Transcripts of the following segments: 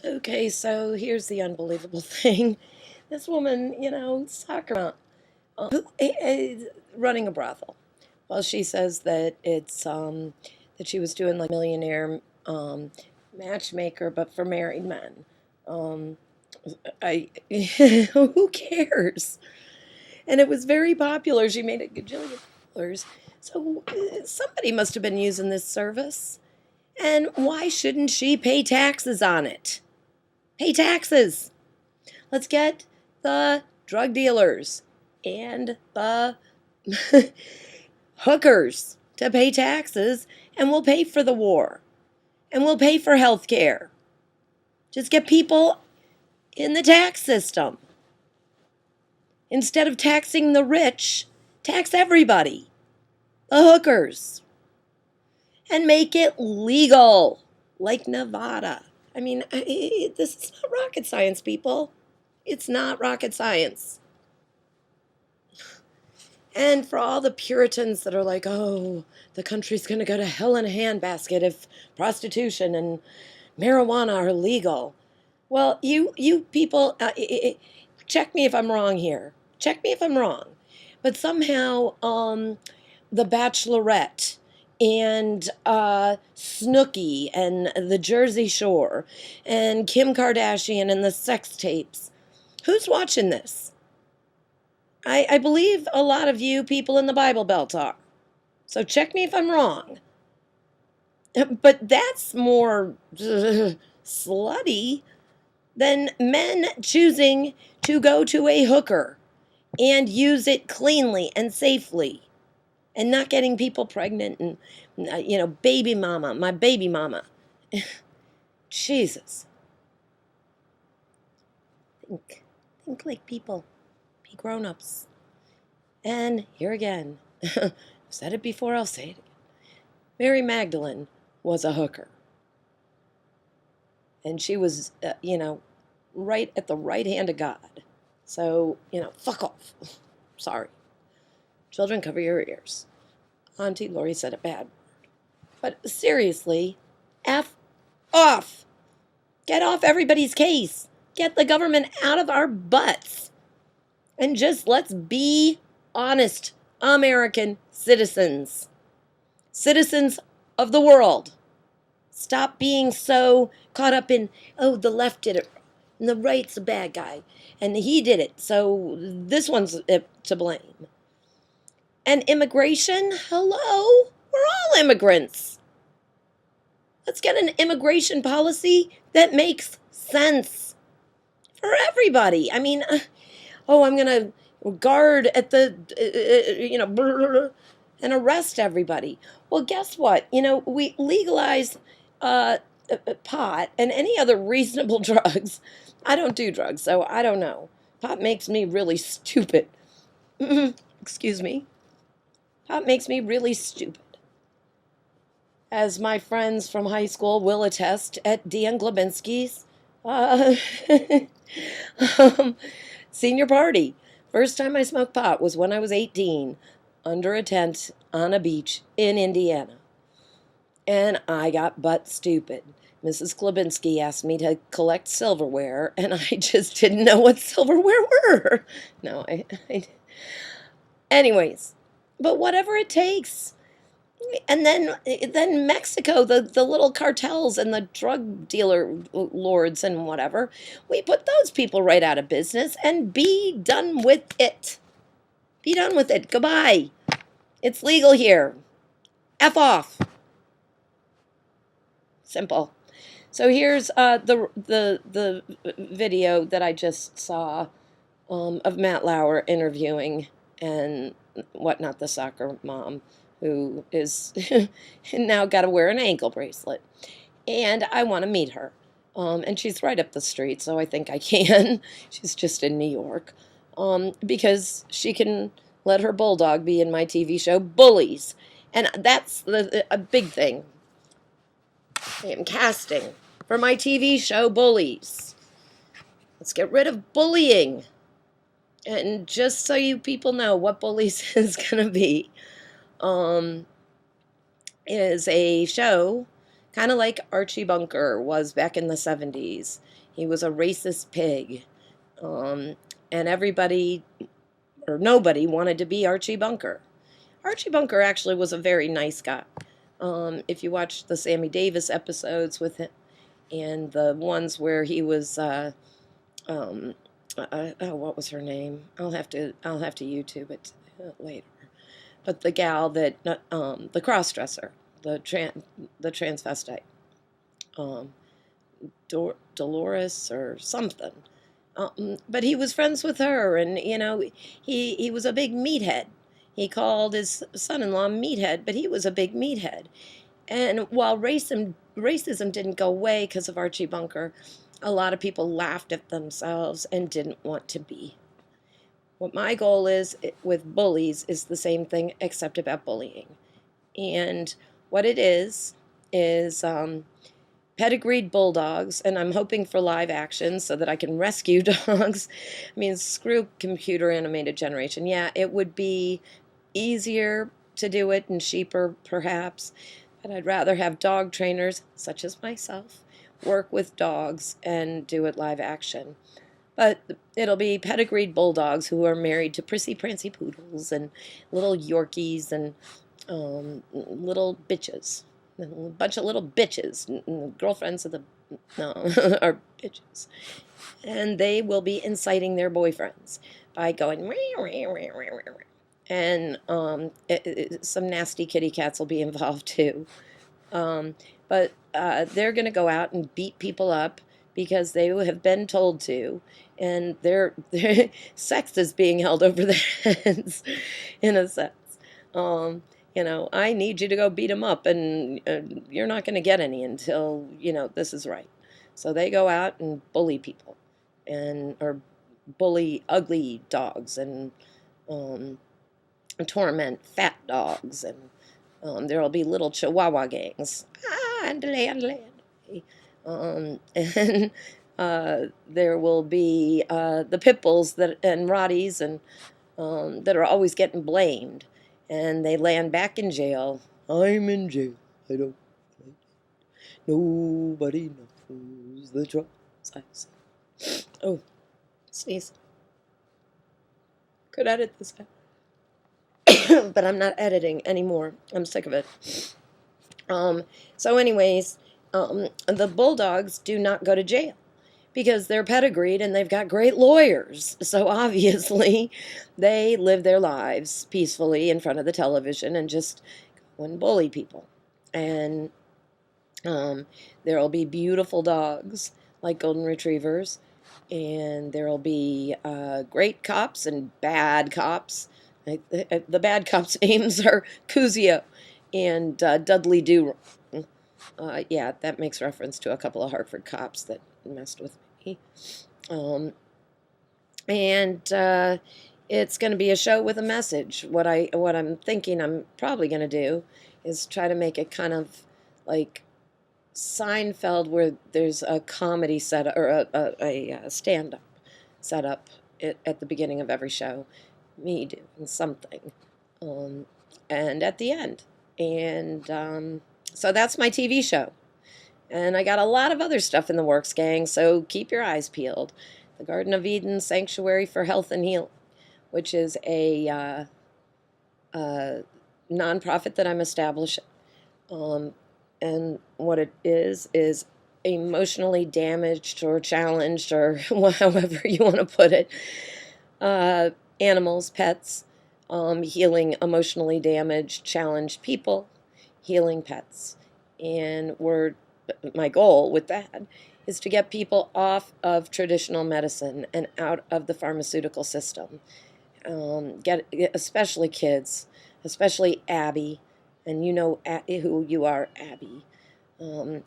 Okay, so here's the unbelievable thing. This woman, soccer mom, who is running a brothel. Well, she says that that she was doing like millionaire matchmaker, but for married men. Um, I who cares? And it was very popular. She made a gajillion dollars. So somebody must have been using this service. And why shouldn't she pay taxes on it? Pay taxes. Let's get the drug dealers and the hookers to pay taxes, and we'll pay for the war, and we'll pay for health care. Just get people in the tax system. Instead of taxing the rich, tax everybody, the hookers, and make it legal, like Nevada. I mean, this is not rocket science, people. It's not rocket science. And for all the Puritans that are like, oh, the country's going to go to hell in a handbasket if prostitution and marijuana are legal. Well, you people, check me if I'm wrong here. Check me if I'm wrong. But somehow, The Bachelorette and Snooki and the Jersey Shore and Kim Kardashian and the sex tapes. Who's watching this? I believe a lot of you people in the Bible Belt are. So check me if I'm wrong. But that's more slutty than men choosing to go to a hooker and use it cleanly and safely and not getting people pregnant and, baby mama, my baby mama. Jesus. Think like people. Be grown-ups. And here again, I've said it before, I'll say it again. Mary Magdalene was a hooker. And she was, right at the right hand of God. So, fuck off. Sorry. Children, cover your ears. Auntie Lori said a bad word. But seriously, F off. Get off everybody's case. Get the government out of our butts. And just let's be honest American citizens. Citizens of the world. Stop being so caught up in, oh, the left did it, and the right's a bad guy, and he did it, so this one's to blame. And immigration, hello, we're all immigrants. Let's get an immigration policy that makes sense for everybody. I mean, I'm going to guard at the, and arrest everybody. Well, guess what? We legalize pot and any other reasonable drugs. I don't do drugs, so I don't know. Pot makes me really stupid. Excuse me. Pot makes me really stupid. As my friends from high school will attest at Dean Glebinski's senior party. First time I smoked pot was when I was 18, under a tent on a beach in Indiana. And I got butt stupid. Mrs. Klebinski asked me to collect silverware, and I just didn't know what silverware were. No, anyways, but whatever it takes. And then Mexico, the little cartels and the drug dealer lords and whatever, we put those people right out of business and be done with it. Be done with it. Goodbye. It's legal here. F off. Simple. So here's the video that I just saw of Matt Lauer interviewing and whatnot, the soccer mom who is now got to wear an ankle bracelet. And I want to meet her. And she's right up the street, so I think I can. She's just in New York. Because she can let her bulldog be in my TV show, Bullies. And that's a big thing. I am casting for my TV show, Bullies. Let's get rid of bullying. And just so you people know what Bullies is going to be, is a show kind of like Archie Bunker was back in the 70s. He was a racist pig. Um, and everybody or nobody wanted to be Archie Bunker. Archie Bunker actually was a very nice guy. If you watch the Sammy Davis episodes with him and the ones where he was, oh, what was her name? I'll have to YouTube it later. But the gal that, the cross-dresser, the transvestite, um, Dolores or something. But he was friends with her, and he was a big meathead. He called his son-in-law meathead, but he was a big meathead. And while racism didn't go away because of Archie Bunker, a lot of people laughed at themselves and didn't want to be. What my goal is with bullies is the same thing except about bullying. And what it is pedigreed bulldogs, and I'm hoping for live action so that I can rescue dogs. I mean, screw computer animated generation. Yeah, it would be easier to do it and cheaper, perhaps, but I'd rather have dog trainers, such as myself, work with dogs and do it live action. But it'll be pedigreed bulldogs who are married to prissy prancy poodles and little Yorkies and little bitches. A bunch of little bitches, girlfriends of the no, are bitches, and they will be inciting their boyfriends by going and some nasty kitty cats will be involved too. But they're going to go out and beat people up because they have been told to, and their sex is being held over their heads, in a sense. I need you to go beat them up, and you're not going to get any until this is right. So they go out and bully people, or bully ugly dogs, and torment fat dogs, and there'll be little Chihuahua gangs. Andale, andale, andale. And there will be the pit bulls and Rotties that are always getting blamed, and they land back in jail. I'm in jail. I don't. Nobody knows the troubles I see. Oh, sneeze. Could edit this out. But I'm not editing anymore. I'm sick of it. So anyways, the bulldogs do not go to jail because they're pedigreed and they've got great lawyers. So obviously, they live their lives peacefully in front of the television and just go and bully people. And there will be beautiful dogs like golden retrievers, and there will be great cops and bad cops. The bad cops' names are Kuzio and Dudley Do. Yeah, that makes reference to a couple of Hartford cops that messed with me. And it's going to be a show with a message. What I'm thinking I'm probably going to do is try to make it kind of like Seinfeld, where there's a comedy set or a stand-up set up at the beginning of every show, me doing something, and at the end. And so that's my TV show. And I got a lot of other stuff in the works, gang, so keep your eyes peeled. The Garden of Eden Sanctuary for Health and Healing, which is a nonprofit that I'm establishing. And what it is emotionally damaged or challenged, or however you want to put it, animals, pets, healing emotionally damaged, challenged people, healing pets. And my goal with that is to get people off of traditional medicine and out of the pharmaceutical system. Especially kids, especially Abby, and you know who you are, Abby.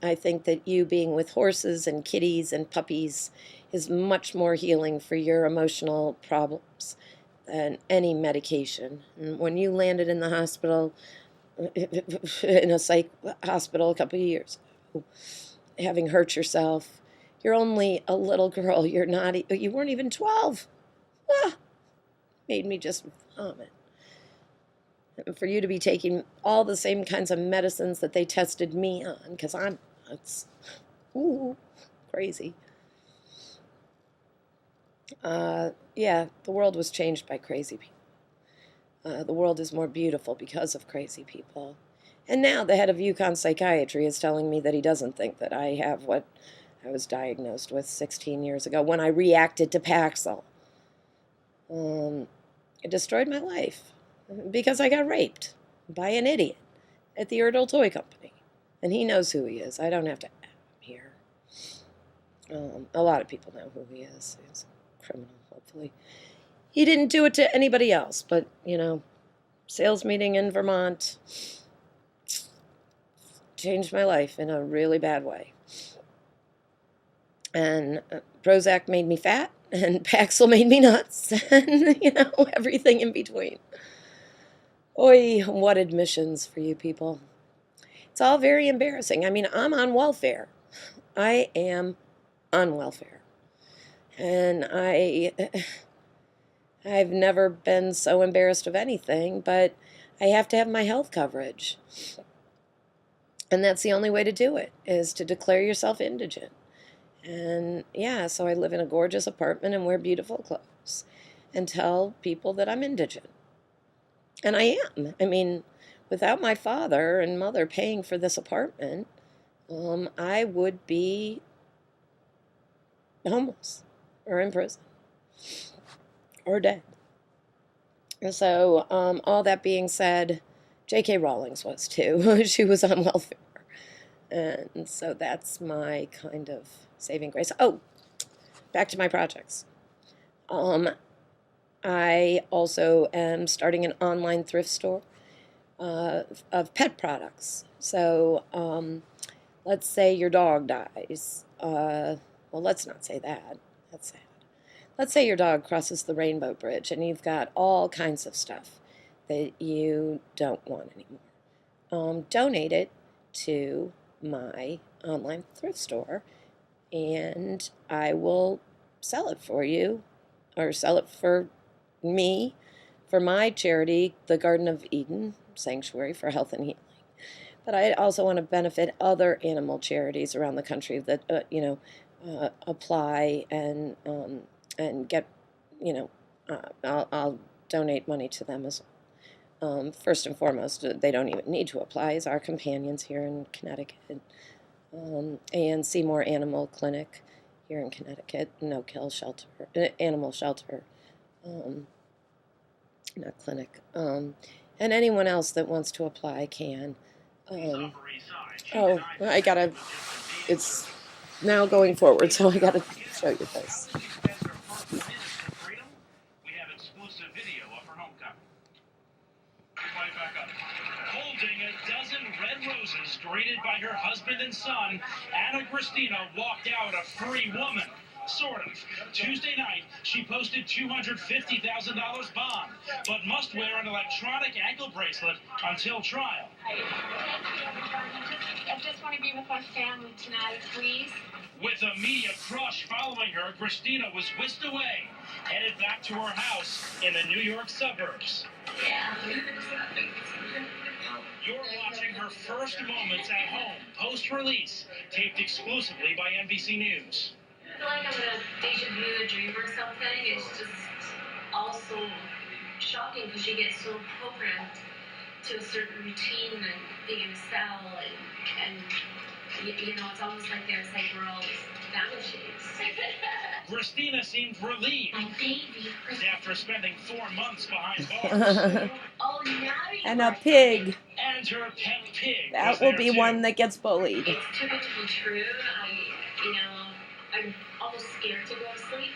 I think that you being with horses and kitties and puppies is much more healing for your emotional problems than any medication. And when you landed in the hospital, in a psych hospital a couple of years ago, having hurt yourself, you're only a little girl. You weren't even 12. Ah, made me just vomit. for you to be taking all the same kinds of medicines that they tested me on, because I'm nuts. Ooh, crazy. Yeah, the world was changed by crazy people. The world is more beautiful because of crazy people. And now the head of Yukon Psychiatry is telling me that he doesn't think that I have what I was diagnosed with 16 years ago when I reacted to Paxil. It destroyed my life because I got raped by an idiot at the Erdl Toy Company. And he knows who he is. I don't have to add him here. A lot of people know who he is. He's a criminal, hopefully. He didn't do it to anybody else, but, sales meeting in Vermont changed my life in a really bad way. And Prozac made me fat, and Paxil made me nuts, and, everything in between. Oy, what admissions for you people. It's all very embarrassing. I mean, I'm on welfare. I am on welfare. And I've never been so embarrassed of anything, but I have to have my health coverage. And that's the only way to do it, is to declare yourself indigent. And yeah, so I live in a gorgeous apartment and wear beautiful clothes and tell people that I'm indigent. And I am. I mean, without my father and mother paying for this apartment, I would be homeless or in prison or dead. And so, all that being said, J.K. Rowling's was too. She was on welfare. And so that's my kind of saving grace. Oh, back to my projects. I also am starting an online thrift store of pet products. So, let's say your dog dies. Well, let's not say that. That's sad. Let's say your dog crosses the Rainbow Bridge and you've got all kinds of stuff that you don't want anymore. Donate it to my online thrift store and I will sell it for you, or sell it for me, for my charity, the Garden of Eden Sanctuary for Health and Healing. But I also want to benefit other animal charities around the country that, apply and get, I'll donate money to them as well. First and foremost, they don't even need to apply, is our companions here in Connecticut. And Seymour Animal Clinic here in Connecticut, no-kill shelter, animal shelter, not clinic. And anyone else that wants to apply can. It's now going forward, so I gotta show you this. Holding a dozen red roses greeted by her husband and son, Anna Christina walked out a free woman. Sort of. Tuesday night, she posted $250,000 bond, but must wear an electronic ankle bracelet until trial. I just want to be with my family tonight, please. With a media crush following her, Christina was whisked away, headed back to her house in the New York suburbs. Yeah. You're watching her first moments at home, post-release, taped exclusively by NBC News. I feel like I'm in a deja vu, a dream or something. It's just also shocking because you get so programmed to a certain routine and being in a cell and it's almost like the outside world vanishes. Christina seemed relieved My baby. after spending 4 months behind bars. Oh, now And a pig. And her pet pig. That will be one that gets bullied. It's too good to be true. I'm almost scared to go to sleep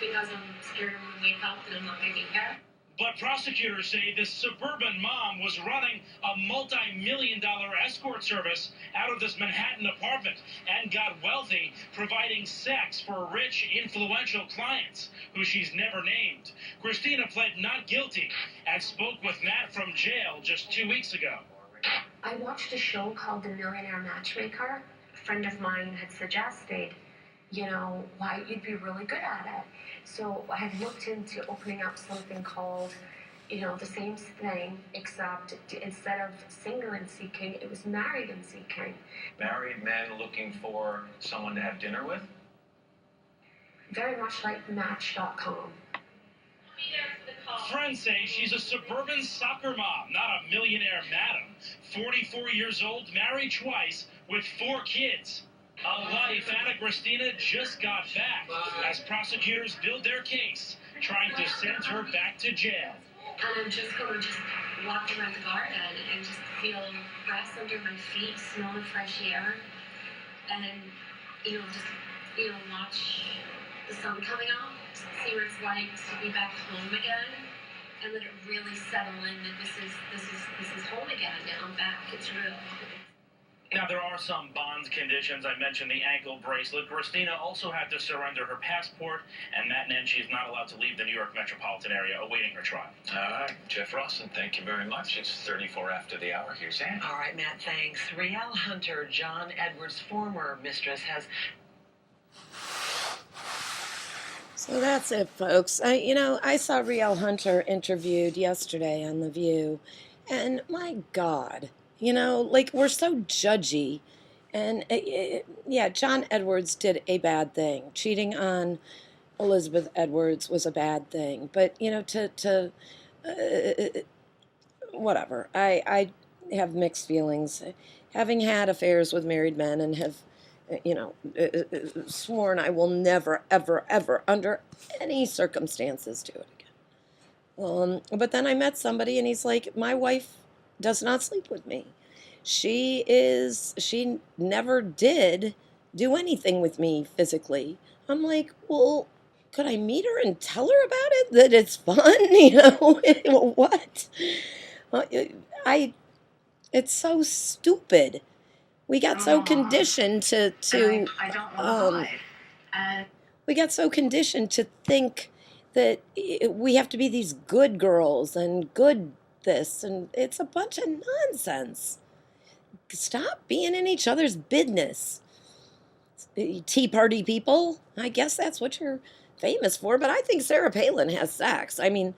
because I'm scared I'm going to wake up and I'm not going to be here. But prosecutors say this suburban mom was running a multi-million-dollar escort service out of this Manhattan apartment and got wealthy providing sex for rich, influential clients who she's never named. Christina pled not guilty and spoke with Matt from jail just 2 weeks ago. I watched a show called The Millionaire Matchmaker. A friend of mine had suggested, why you'd be really good at it. So I had looked into opening up something called, the same thing, except instead of single and seeking, it was married and seeking. Married men looking for someone to have dinner with? Very much like Match.com. Friends say she's a suburban soccer mom, not a millionaire madam. 44 years old, married twice, with 4 kids. A life Anna Christina just got back as prosecutors build their case, trying to send her back to jail. And I'm just going to walk around the garden and just feel grass under my feet, smell the fresh air, and watch the sun coming up, see what it's like to be back home again, and let it really settle in that this is home again. Now I'm back. It's real. Now, there are some bond conditions. I mentioned the ankle bracelet. Christina also had to surrender her passport, and that meant she's not allowed to leave the New York metropolitan area awaiting her trial. All right, Jeff Rawson, thank you very much. It's 34 after the hour. Here's Ann. All right, Matt, thanks. Rielle Hunter, John Edwards' former mistress, has... So that's it, folks. I saw Rielle Hunter interviewed yesterday on The View, and my God, we're so judgy. And yeah, John Edwards did a bad thing. Cheating on Elizabeth Edwards was a bad thing. But, whatever. I have mixed feelings. Having had affairs with married men and have sworn I will never, ever, ever, under any circumstances, do it again. But then I met somebody, and he's like, my wife does not sleep with me. She never did do anything with me physically. I'm like, well, could I meet her and tell her about it? That it's fun, what? It's so stupid. We got so conditioned to I don't want to hide. we got so conditioned to think that we have to be these good girls and good this, and it's a bunch of nonsense. Stop being in each other's business. Tea Party people, I guess that's what you're famous for, but I think Sarah Palin has sex. I mean,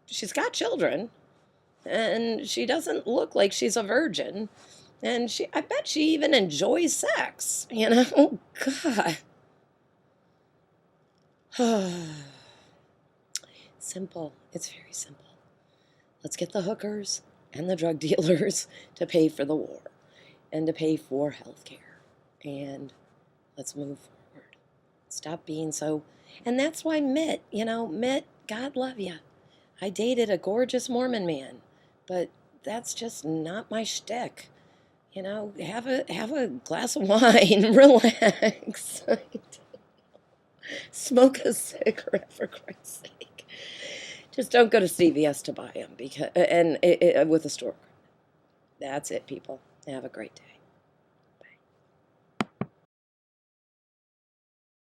she's got children, and she doesn't look like she's a virgin. And I bet she even enjoys sex, God. Simple. It's very simple. Let's get the hookers and the drug dealers to pay for the war and to pay for health care. And let's move forward. Stop being so... And that's why Mitt, God love you. I dated a gorgeous Mormon man, but that's just not my shtick. Have a glass of wine, relax. Smoke a cigarette, for Christ's sake. Just don't go to CVS to buy them with a store. That's it, people. Have a great day.